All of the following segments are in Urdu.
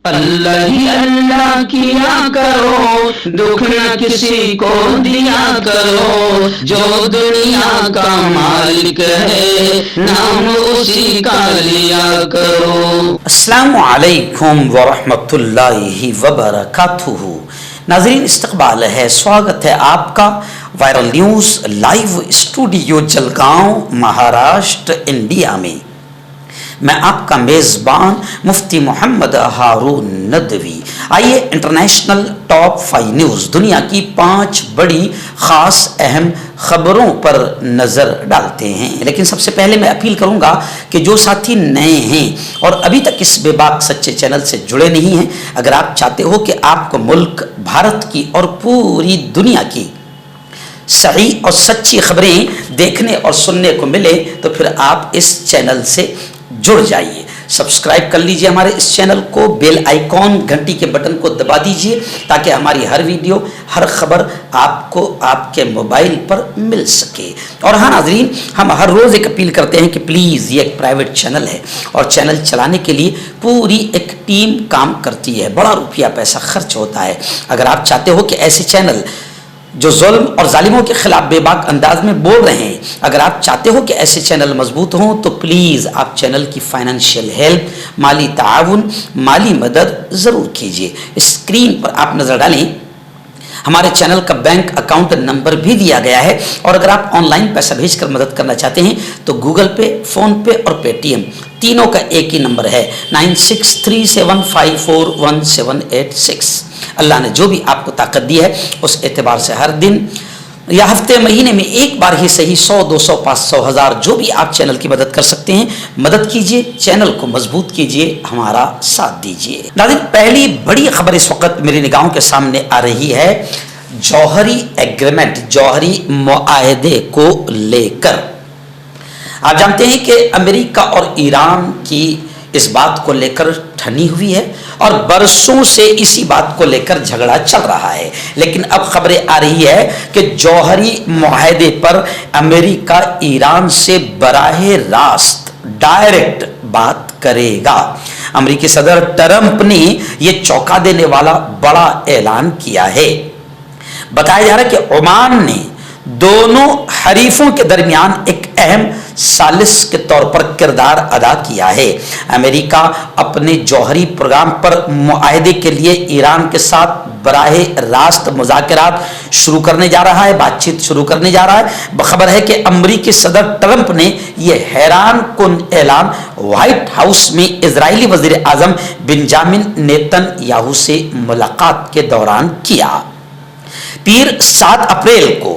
اللہ ہی اللہ کیا کرو، دکھ نہ کسی کو دیا کرو، جو دنیا کا مالک ہے نام اسی کا لیا کرو۔ السلام علیکم ورحمۃ اللہ وبرکاتہ۔ ناظرین، استقبال ہے، سواگت ہے آپ کا viral news live studio Jalgaon, Maharashtra, India میں۔ میں آپ کا میزبان مفتی محمد ہارون ندوی۔ آئیے انٹرنیشنل ٹاپ 5 نیوز، دنیا کی 5 بڑی خاص اہم خبروں پر نظر ڈالتے ہیں۔ لیکن سب سے پہلے میں اپیل کروں گا کہ جو ساتھی نئے ہیں اور ابھی تک اس بے باک سچے چینل سے جڑے نہیں ہیں، اگر آپ چاہتے ہو کہ آپ کو ملک، بھارت کی اور پوری دنیا کی صحیح اور سچی خبریں دیکھنے اور سننے کو ملے تو پھر آپ اس چینل سے جڑ جائیے۔ سبسکرائب کر لیجئے ہمارے اس چینل کو، بیل آئیکن گھنٹی کے بٹن کو دبا دیجئے تاکہ ہماری ہر ویڈیو، ہر خبر آپ کو آپ کے موبائل پر مل سکے۔ اور ہاں ناظرین، ہم ہر روز ایک اپیل کرتے ہیں کہ پلیز، یہ ایک پرائیویٹ چینل ہے اور چینل چلانے کے لیے پوری ایک ٹیم کام کرتی ہے، بڑا روپیہ پیسہ خرچ ہوتا ہے۔ اگر آپ چاہتے ہو کہ ایسے چینل جو ظلم اور ظالموں کے خلاف بے باک انداز میں بول رہے ہیں، اگر آپ چاہتے ہو کہ ایسے چینل مضبوط ہوں تو پلیز آپ چینل کی فائنینشیل ہیلپ، مالی تعاون، مالی مدد ضرور کیجیے۔ اسکرین پر آپ نظر ڈالیں، ہمارے چینل کا بینک اکاؤنٹ نمبر بھی دیا گیا ہے، اور اگر آپ آن لائن پیسہ بھیج کر مدد کرنا چاہتے ہیں تو گوگل پے، فون پے اور پے ٹی ایم تینوں کا ایک ہی نمبر ہے 9637541786۔ اللہ نے جو بھی آپ کو طاقت دی ہے اس اعتبار سے ہر دن یا ہفتے، مہینے میں ایک بار ہی صحیح 100، 200، 500، 1000 جو بھی آپ چینل کی مدد کر سکتے ہیں مدد کیجئے، چینل کو مضبوط کیجئے، ہمارا ساتھ دیجئے۔ ناظرین، پہلی بڑی خبر اس وقت میری نگاہوں کے سامنے آ رہی ہے جوہری ایگریمنٹ، جوہری معاہدے کو لے کر۔ آپ جانتے ہیں کہ امریکہ اور ایران کی اس بات کو لے کر ٹھنی ہوئی ہے اور برسوں سے اسی بات کو لے کر جھگڑا چل رہا ہے، لیکن اب خبریں آ رہی ہے کہ جوہری معاہدے پر امریکہ ایران سے براہ راست ڈائریکٹ بات کرے گا۔ امریکی صدر ٹرمپ نے یہ چونکا دینے والا بڑا اعلان کیا ہے۔ بتایا جا رہا ہے کہ عمان نے دونوں حریفوں کے درمیان ایک اہم ثالث کے طور پر کردار ادا کیا ہے۔ امریکہ اپنے جوہری پروگرام پر معاہدے کے لیے ایران کے ساتھ براہ راست مذاکرات شروع کرنے جا رہا ہے، بات چیت شروع کرنے جا رہا ہے۔ خبر ہے کہ امریکی صدر ٹرمپ نے یہ حیران کن اعلان وائٹ ہاؤس میں اسرائیلی وزیر اعظم بنجامن نیتن یاہو سے ملاقات کے دوران کیا۔ پیر 7 اپریل کو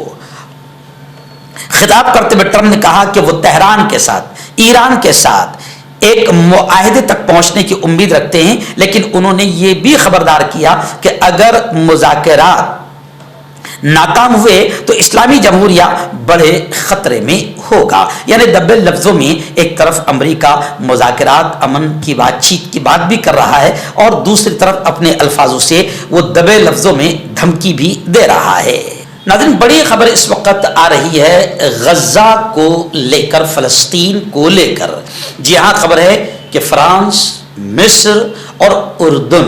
خطاب کرتے ہوئے ٹرمپ نے کہا کہ وہ تہران کے ساتھ، ایران کے ساتھ ایک معاہدے تک پہنچنے کی امید رکھتے ہیں، لیکن انہوں نے یہ بھی خبردار کیا کہ اگر مذاکرات ناکام ہوئے تو اسلامی جمہوریہ بڑے خطرے میں ہوگا۔ یعنی دبے لفظوں میں ایک طرف امریکہ مذاکرات، امن کی بات چیت کی بات بھی کر رہا ہے اور دوسری طرف اپنے الفاظوں سے وہ دبے لفظوں میں دھمکی بھی دے رہا ہے۔ ناظرین، بڑی خبر اس وقت آ رہی ہے غزہ کو لے کر، فلسطین کو لے کر۔ جی ہاں، خبر ہے کہ فرانس، مصر اور اردن،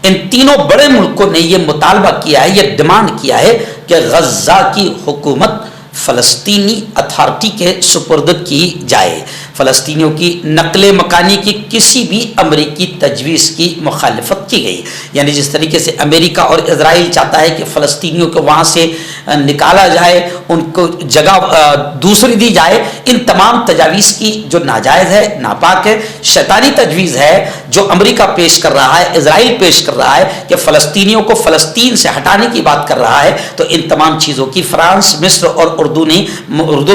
ان تینوں بڑے ملکوں نے یہ مطالبہ کیا ہے، یہ ڈیمانڈ کیا ہے کہ غزہ کی حکومت فلسطینی اتھارٹی کے سپرد کی جائے۔ فلسطینیوں کی نقل مکانی کی کسی بھی امریکی تجویز کی مخالفت کی گئی۔ یعنی جس طریقے سے امریکہ اور اسرائیل چاہتا ہے کہ فلسطینیوں کو وہاں سے نکالا جائے، ان کو جگہ دوسری دی جائے، ان تمام تجاویز کی جو ناجائز ہے، ناپاک ہے، شیطانی تجویز ہے جو امریکہ پیش کر رہا ہے، اسرائیل پیش کر رہا ہے کہ فلسطینیوں کو فلسطین سے ہٹانے کی بات کر رہا ہے، تو ان تمام چیزوں کی فرانس، مصر اور اردن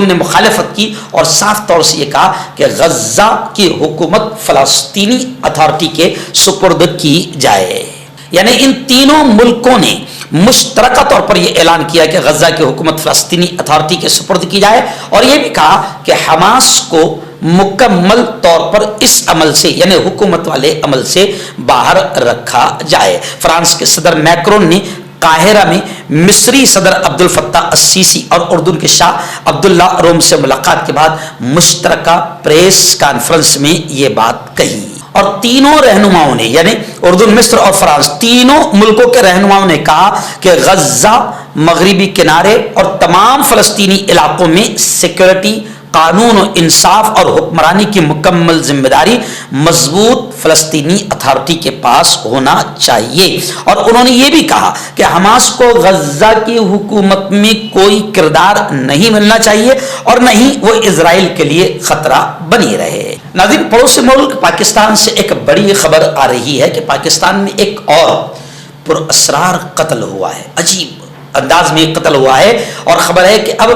نے مخالفت کی اور صاف طور سے یہ کہا کہ غزہ کی حکومت فلسطینی اتھارٹی کے سپرد کی جائے۔ یعنی ان تینوں ملکوں نے مشترکہ طور پر یہ اعلان کیا کہ غزہ کی حکومت فلسطینی اتھارٹی کے سپرد کی جائے، اور یہ بھی کہا کہ حماس کو مکمل طور پر اس عمل سے، یعنی حکومت والے عمل سے باہر رکھا جائے۔ فرانس کے صدر میکرون نے قاہرہ میں مصری صدر عبد الفتاح السیسی اور اردن کے شاہ عبداللہ روم سے ملاقات کے بعد مشترکہ پریس کانفرنس میں یہ بات کہی۔ اور تینوں رہنماؤں نے یعنی اردن، مصر اور فرانس، تینوں ملکوں کے رہنماؤں نے کہا کہ غزہ، مغربی کنارے اور تمام فلسطینی علاقوں میں سیکورٹی، قانون و انصاف اور حکمرانی کی مکمل ذمہ داری مضبوط فلسطینی اتھارٹی کے پاس ہونا چاہیے۔ اور انہوں نے یہ بھی کہا کہ حماس کو غزہ کی حکومت میں کوئی کردار نہیں ملنا چاہیے اور نہ ہی وہ اسرائیل کے لیے خطرہ بنی رہے۔ ناظرین، پڑوسی ملک پاکستان سے ایک بڑی خبر آ رہی ہے کہ پاکستان میں ایک اور پراسرار قتل ہوا ہے، عجیب انداز میں قتل ہوا ہے، اور خبر ہے کہ اب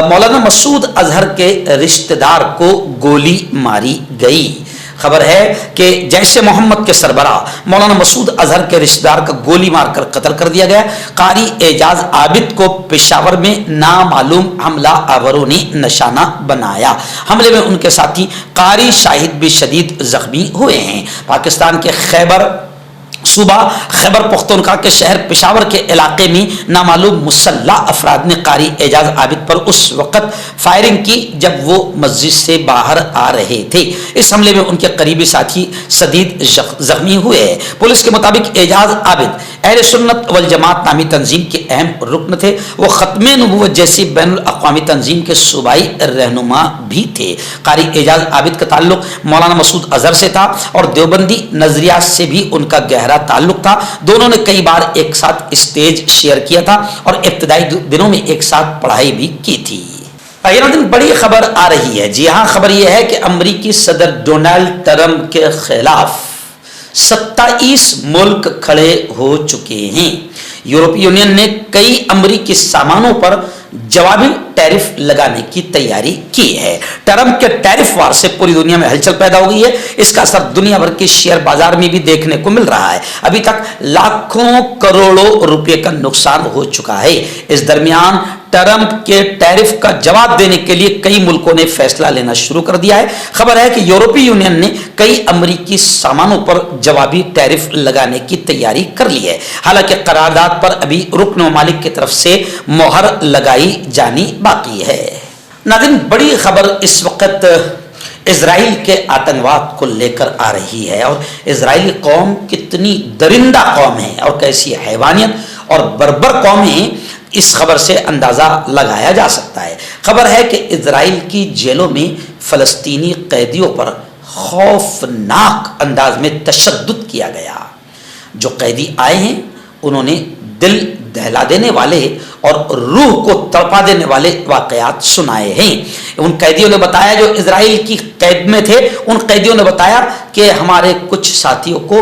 مولانا مسعود اظہر کے رشتہ دار کو گولی ماری گئی۔ خبر ہے کہ جیش محمد کے سربراہ مولانا مسعود اظہر کے رشتہ دار کا گولی مار کر قتل کر دیا گیا۔ قاری اعجاز عابد کو پشاور میں نامعلوم حملہ آوروں نے نشانہ بنایا۔ حملے میں ان کے ساتھی قاری شاہد بھی شدید زخمی ہوئے ہیں۔ پاکستان کے صوبہ خیبر پختونخوا کے شہر پشاور کے علاقے میں نامعلوم مسلح افراد نے قاری اعجاز عابد پر اس وقت فائرنگ کی جب وہ مسجد سے باہر آ رہے تھے۔ اس حملے میں ان کے قریبی ساتھی شدید زخمی ہوئے ہیں۔ پولیس کے مطابق اعجاز عابد اہل سنت والجماعت نامی تنظیم کے اہم رکن تھے۔ وہ ختم نبوت جیسی بین الاقوامی تنظیم کے صوبائی رہنما بھی تھے۔ قاری اعجاز عابد کا تعلق مولانا مسعود اظہر سے تھا اور دیوبندی نظریات سے بھی ان کا گہرا تعلق تھا۔ دونوں نے کئی بار ایک ساتھ اسٹیج شیئر کیا تھا اور ابتدائی دنوں میں ایک ساتھ پڑھائی بھی کی تھی۔ بڑی خبر آ رہی ہے، جی ہاں، خبر یہ ہے کہ امریکی صدر ڈونلڈ ٹرمپ کے خلاف 27 ملک کھڑے ہو چکے ہیں۔ یورپی یونین نے کئی امریکی سامانوں پر جوابی ٹیرف لگانے کی تیاری کی ہے۔ ٹرمپ کے ٹیرف وار سے پوری دنیا میں ہلچل پیدا ہو گئی ہے۔ اس کا اثر دنیا بھر کے شیئر بازار میں بھی دیکھنے کو مل رہا ہے۔ ابھی تک لاکھوں کروڑوں روپے کا نقصان ہو چکا ہے۔ اس درمیان ٹرمپ کے ٹیرف کا جواب دینے کے لیے کئی ملکوں نے فیصلہ لینا شروع کر دیا ہے۔ خبر ہے کہ یورپی یونین نے کئی امریکی سامانوں پر جوابی ٹیرف لگانے کی تیاری کر لی ہے، حالانکہ قرارداد پر ابھی رکن ممالک کی طرف سے مہر لگائی جانی باقی ہے۔ ناظرین، بڑی خبر اس وقت اسرائیل کے آتنکواد کو لے کر آ رہی ہے، اور اسرائیلی قوم کتنی درندہ قوم ہے اور کیسی حیوانیت اور بربر قوم ہے، اس خبر سے اندازہ لگایا جا سکتا ہے۔ خبر ہے کہ اسرائیل کی جیلوں میں فلسطینی قیدیوں پر خوفناک انداز میں تشدد کیا گیا۔ جو قیدی آئے ہیں انہوں نے دل دہلا دینے والے اور روح کو تڑپا دینے والے واقعات سنائے ہیں۔ ان قیدیوں نے بتایا، جو اسرائیل کی قید میں تھے، ان قیدیوں نے بتایا کہ ہمارے کچھ ساتھیوں کو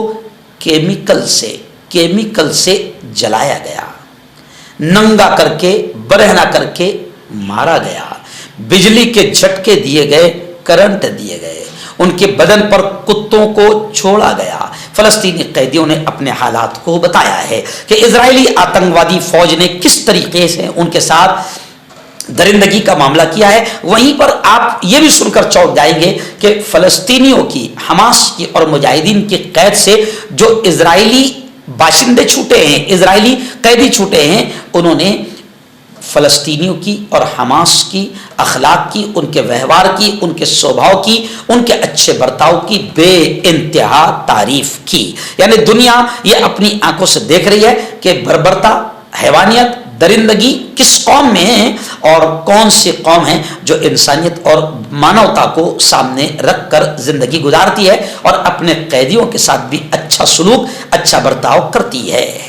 کیمیکل سے جلایا گیا، ننگا کر کے، برہنہ کر کے مارا گیا، بجلی کے جھٹکے دیے گئے، کرنٹ دیے گئے، ان کے بدن پر کتوں کو چھوڑا گیا۔ فلسطینی قیدیوں نے اپنے حالات کو بتایا ہے کہ اسرائیلی آتنکوادی فوج نے کس طریقے سے ان کے ساتھ درندگی کا معاملہ کیا ہے۔ وہیں پر آپ یہ بھی سن کر چونک جائیں گے کہ فلسطینیوں کی، حماس کی اور مجاہدین کی قید سے جو اسرائیلی باشندے چھوٹے ہیں، اسرائیلی قیدی چھوٹے ہیں، انہوں نے فلسطینیوں کی اور حماس کی اخلاق کی، ان کے ویوہار کی، ان کے سوبھاؤ کی، ان کے اچھے برتاؤ کی بے انتہا تعریف کی۔ یعنی دنیا یہ اپنی آنکھوں سے دیکھ رہی ہے کہ بربرتا، حیوانیت، درندگی کس قوم میں ہے اور کون سی قوم ہے جو انسانیت اور مانوتا کو سامنے رکھ کر زندگی گزارتی ہے اور اپنے قیدیوں کے ساتھ بھی اچھا سلوک، اچھا برتاؤ کرتی ہے۔